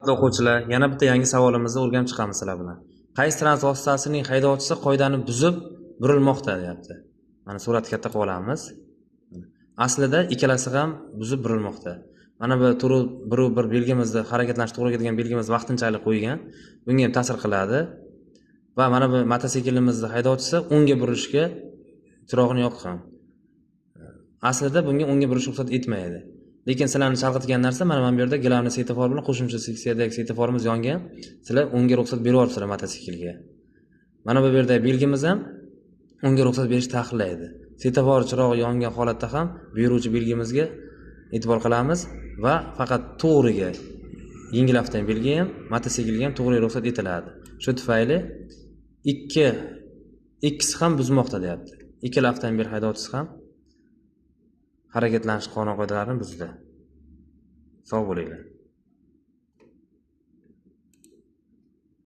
Hurmatli o'quvchilar, yana bitta yangi savolimizni o'rganib chiqamiz sizlar bilan. Qaysi transport vositasining haydovchisi qoidani buzib burilmoqda deyapti. Mana suratni katta qilib olamiz. Aslida ikkalasi ham buzib burilmoqda. Mana bu bir belgimizni harakatlanish to'g'ri kelgan belgimizni vaqtinchalik qo'ygan. Bunga ham ta'sir qiladi. Va mana bu mototsiklimizni haydovchisi o'ngga burilishga chirog'ini yoqqan. Aslida bunga o'ngga burish ruxsat etmaydi. Lekin sizlarni chalg'itgan narsa mana bu yerda gilamli svetofor bilan qo'shimcha seksiyadagi svetoforimiz yongan. Sizlar o'ngga ruxsat beryapsizlar mototsiklga. Mana bu yerda belgimiz ham o'ngga ruxsat berish taqiqlaydi. Svetofor chirog'i yongan holatda ham buyuruvchi belgimizga e'tibor qilamiz va faqat to'g'riga yengil avtomobilga ham, mototsiklga ham to'g'ri ruxsat etiladi. Shu tufayli ikkisi ham buzmoqda deyapti. Ikkala avtomobil haydovchisi ham harakatlanish qonun qoidalarini buzdi. Sog' bo'linglar.